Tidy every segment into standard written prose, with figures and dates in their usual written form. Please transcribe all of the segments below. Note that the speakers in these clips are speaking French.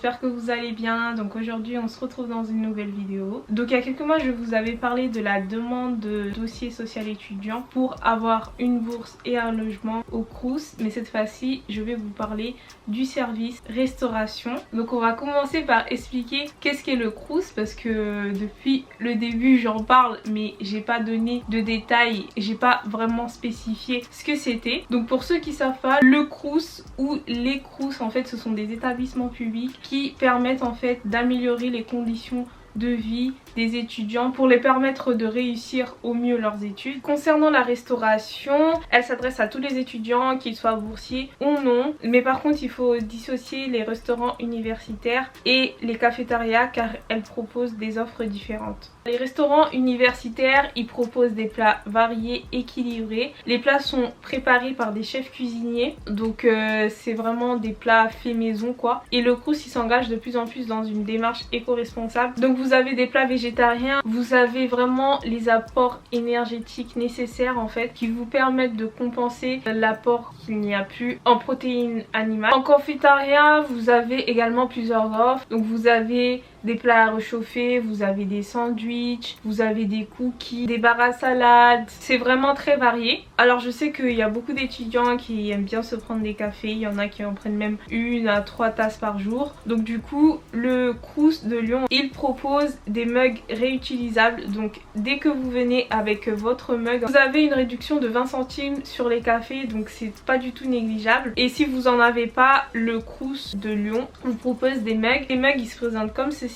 j'espère que vous allez bien. Donc aujourd'hui on se retrouve dans une nouvelle vidéo. Donc il y a quelques mois je vous avais parlé de la demande de dossier social étudiant pour avoir une bourse et un logement au Crous. Mais cette fois-ci je vais vous parler du service restauration. Donc on va commencer par expliquer qu'est-ce qu'est le Crous, parce que depuis le début j'en parle mais j'ai pas donné de détails, j'ai pas vraiment spécifié ce que c'était. Donc pour ceux qui savent pas, le Crous ou les Crous en fait ce sont des établissements publics qui permettent en fait d'améliorer les conditions de vie des étudiants pour les permettre de réussir au mieux leurs études. Concernant la restauration, elle s'adresse à tous les étudiants, qu'ils soient boursiers ou non, mais par contre il faut dissocier les restaurants universitaires et les cafétérias car elles proposent des offres différentes. Les restaurants universitaires, ils proposent des plats variés, équilibrés. Les plats sont préparés par des chefs cuisiniers, donc c'est vraiment des plats faits maison quoi. Et le Crous il s'engage de plus en plus dans une démarche éco-responsable. Donc vous avez des plats végétariens, vous avez vraiment les apports énergétiques nécessaires en fait qui vous permettent de compenser l'apport qu'il n'y a plus en protéines animales. En cafétéria, vous avez également plusieurs offres. Donc vous avez des plats à réchauffer, vous avez des sandwichs, vous avez des cookies, des barres à salade. C'est vraiment très varié. Alors je sais qu'il y a beaucoup d'étudiants qui aiment bien se prendre des cafés. Il y en a qui en prennent même 1 à 3 tasses par jour. Donc du coup le Crous de Lyon, il propose des mugs réutilisables. Donc dès que vous venez avec votre mug, vous avez une réduction de 20 centimes sur les cafés. Donc c'est pas du tout négligeable. Et si vous en avez pas, le Crous de Lyon vous propose des mugs. Les mugs ils se présentent comme ceci.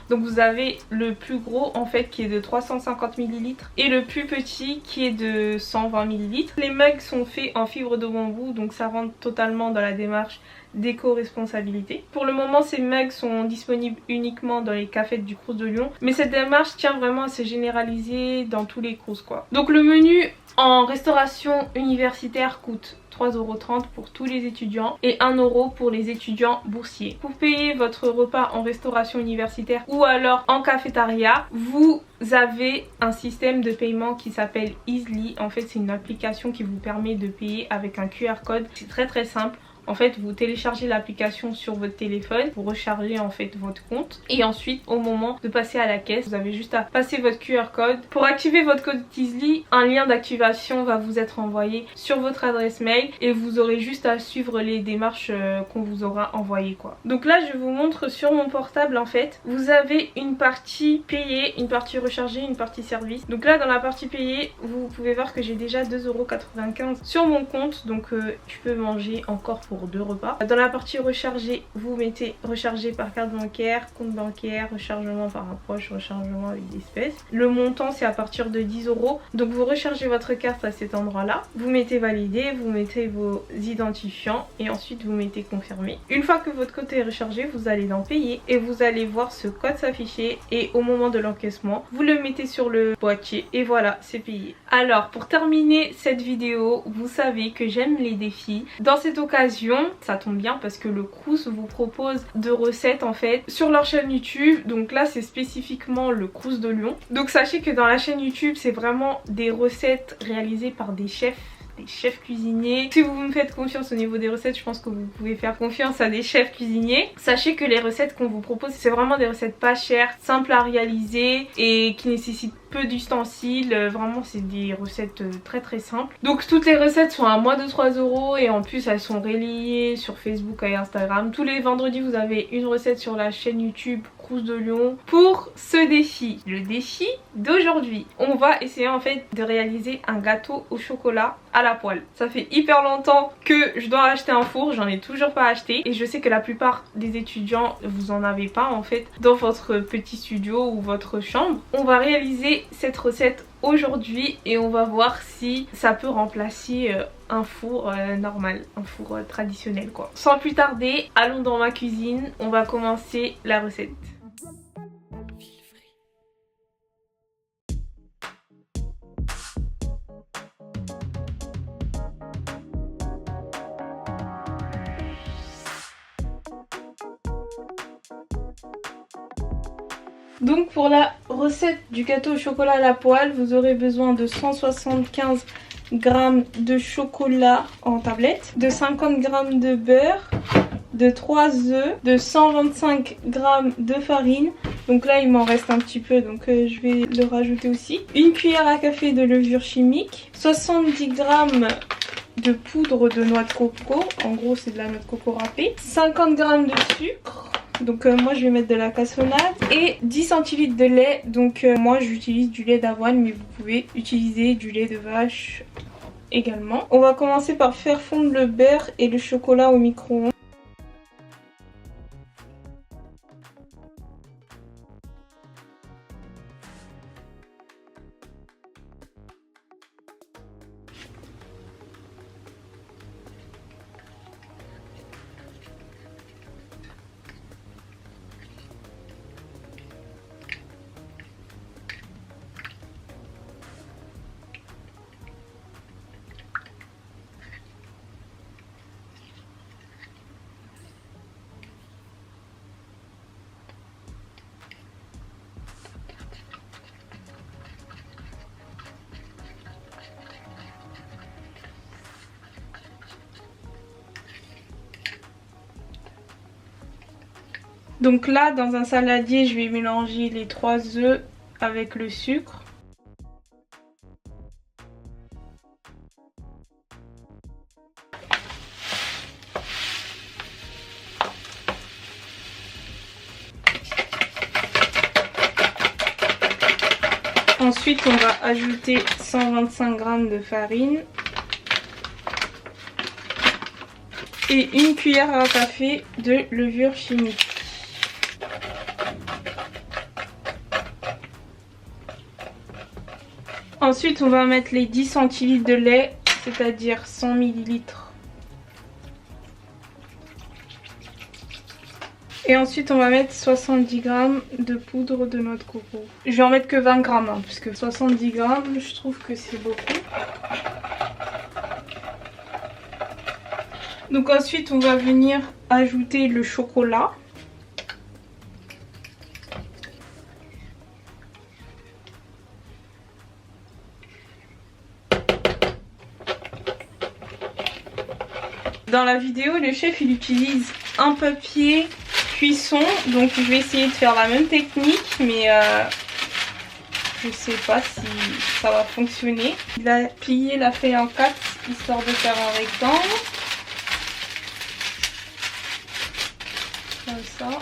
Donc vous avez le plus gros en fait qui est de 350 ml et le plus petit qui est de 120 ml. Les mugs sont faits en fibre de bambou, donc ça rentre totalement dans la démarche d'éco-responsabilité. Pour le moment ces mugs sont disponibles uniquement dans les cafés du Crous de Lyon, mais cette démarche tient vraiment à se généraliser dans tous les Crous quoi. Donc le menu en restauration universitaire coûte 3,30 € pour tous les étudiants et 1 € pour les étudiants boursiers. Pour payer votre repas en restauration universitaire ou alors en cafétéria, vous avez un système de paiement qui s'appelle Easly. En fait c'est une application qui vous permet de payer avec un QR code. C'est très simple. En fait vous téléchargez l'application sur votre téléphone, vous rechargez en fait votre compte et ensuite au moment de passer à la caisse vous avez juste à passer votre QR code. Pour activer votre code Easly, un lien d'activation va vous être envoyé sur votre adresse mail et vous aurez juste à suivre les démarches qu'on vous aura envoyées quoi. Donc là je vous montre sur mon portable en fait, vous avez une partie payée, une partie rechargée, une partie service. Donc là dans la partie payée vous pouvez voir que j'ai déjà 2,95 € sur mon compte, donc je peux manger encore pour 2 repas. Dans la partie rechargée, vous mettez recharger par carte bancaire, compte bancaire, rechargement par un proche, rechargement avec des espèces. Le montant c'est à partir de 10 €. Donc vous rechargez votre carte à cet endroit là, vous mettez valider, vous mettez vos identifiants et ensuite vous mettez confirmer. Une fois que votre code est rechargé, vous allez dans payer et vous allez voir ce code s'afficher et au moment de l'encaissement, vous le mettez sur le boîtier et voilà, c'est payé. Alors pour terminer cette vidéo, vous savez que j'aime les défis. Dans cette occasion, ça tombe bien parce que le Crous vous propose de recettes en fait sur leur chaîne YouTube. Donc là c'est spécifiquement le Crous de Lyon. Donc sachez que dans la chaîne YouTube c'est vraiment des recettes réalisées par des chefs cuisiniers. Si vous me faites confiance au niveau des recettes, je pense que vous pouvez faire confiance à des chefs cuisiniers. Sachez que les recettes qu'on vous propose c'est vraiment des recettes pas chères, simples à réaliser et qui nécessitent peu d'ustensiles. Vraiment c'est des recettes très simples. Donc toutes les recettes sont à moins de 3 € et en plus elles sont relayées sur Facebook et Instagram. Tous les vendredis vous avez une recette sur la chaîne YouTube Crous de Lyon. Pour ce défi, le défi d'aujourd'hui, on va essayer en fait de réaliser un gâteau au chocolat à la poêle. Ça fait hyper longtemps que je dois acheter un four, j'en ai toujours pas acheté et je sais que la plupart des étudiants vous en avez pas en fait dans votre petit studio ou votre chambre. On va réaliser cette recette aujourd'hui et on va voir si ça peut remplacer un four normal, un four traditionnel quoi. Sans plus tarder, allons dans ma cuisine, on va commencer la recette. Donc pour la recette du gâteau au chocolat à la poêle, vous aurez besoin de 175 g de chocolat en tablette, de 50 g de beurre, de 3 œufs, de 125 g de farine. Donc là il m'en reste un petit peu, donc je vais le rajouter aussi. Une cuillère à café de levure chimique, 70 g de poudre de noix de coco, en gros c'est de la noix de coco râpée, 50 g de sucre. Donc moi je vais mettre de la cassonade et 10 centilitres de lait. Donc moi j'utilise du lait d'avoine, mais vous pouvez utiliser du lait de vache également. On va commencer par faire fondre le beurre et le chocolat au micro-ondes. Donc là, dans un saladier, je vais mélanger les 3 œufs avec le sucre. Ensuite, on va ajouter 125 g de farine et une cuillère à café de levure chimique. Ensuite, on va mettre les 10 centilitres de lait, c'est-à-dire 100 ml. Et ensuite, on va mettre 70 g de poudre de noix de coco. Je vais en mettre que 20 g, hein, parce que 70 g, je trouve que c'est beaucoup. Donc ensuite, on va venir ajouter le chocolat. Dans la vidéo, le chef il utilise un papier cuisson, donc je vais essayer de faire la même technique, mais je sais pas si ça va fonctionner. Il a plié la feuille en 4 histoire de faire un rectangle. Comme ça.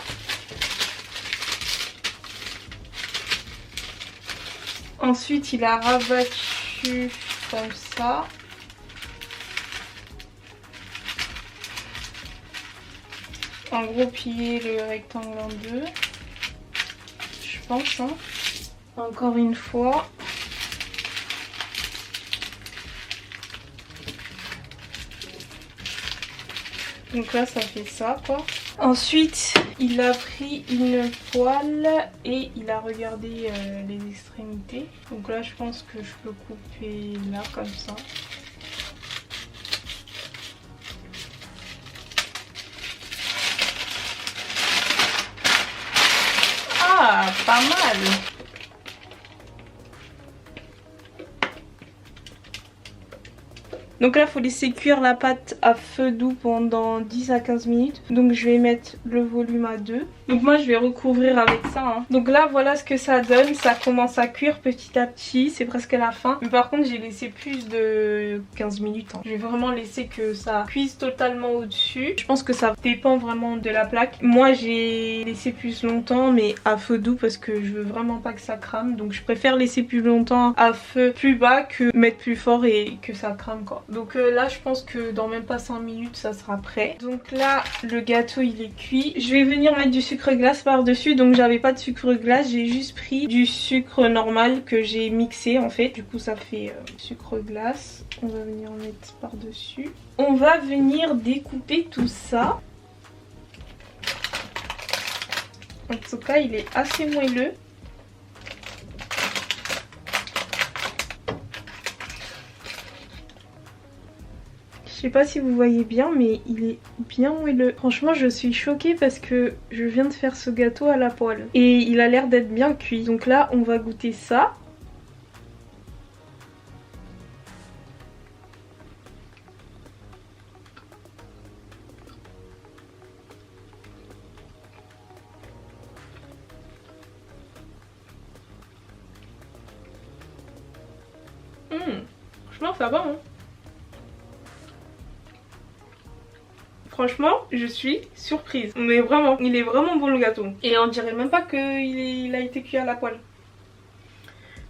Ensuite, il a rabattu comme ça. En gros, plier le rectangle en deux. Je pense, hein. Encore une fois. Donc là, ça fait ça, quoi. Ensuite, il a pris une poêle et il a regardé les extrémités. Donc là, je pense que je peux couper là, comme ça. Ah, pas mal! Donc là, il faut laisser cuire la pâte à feu doux pendant 10 à 15 minutes. Donc je vais mettre le volume à 2. Donc moi, je vais recouvrir avec ça, hein. Donc là, voilà ce que ça donne. Ça commence à cuire petit à petit. C'est presque la fin. Mais par contre, j'ai laissé plus de 15 minutes, hein. Je vais vraiment laisser que ça cuise totalement au-dessus. Je pense que ça dépend vraiment de la plaque. Moi, j'ai laissé plus longtemps, mais à feu doux parce que je veux vraiment pas que ça crame. Donc je préfère laisser plus longtemps à feu plus bas que mettre plus fort et que ça crame, quoi. Donc là, je pense que dans même pas 5 minutes, ça sera prêt. Donc là, le gâteau, il est cuit. Je vais venir mettre du sucre glace par-dessus. Donc j'avais pas de sucre glace, j'ai juste pris du sucre normal que j'ai mixé en fait. Du coup, ça fait sucre glace. On va venir en mettre par-dessus. On va venir découper tout ça. En tout cas, il est assez moelleux. Je sais pas si vous voyez bien, mais il est bien moelleux. Franchement, je suis choquée parce que je viens de faire ce gâteau à la poêle. Et il a l'air d'être bien cuit. Donc là, on va goûter ça. Franchement ça va hein. Franchement, je suis surprise. Mais vraiment, il est vraiment bon le gâteau. Et on dirait même pas qu'il a été cuit à la poêle.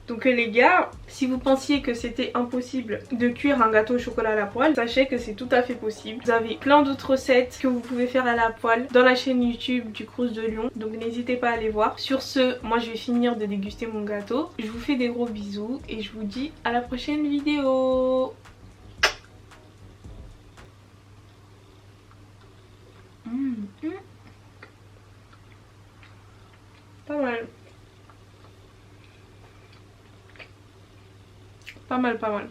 Donc les gars, si vous pensiez que c'était impossible de cuire un gâteau au chocolat à la poêle, sachez que c'est tout à fait possible. Vous avez plein d'autres recettes que vous pouvez faire à la poêle dans la chaîne YouTube du Crous de Lyon. Donc n'hésitez pas à aller voir. Sur ce, moi je vais finir de déguster mon gâteau. Je vous fais des gros bisous et je vous dis à la prochaine vidéo. Pas mal. Pas mal, pas mal.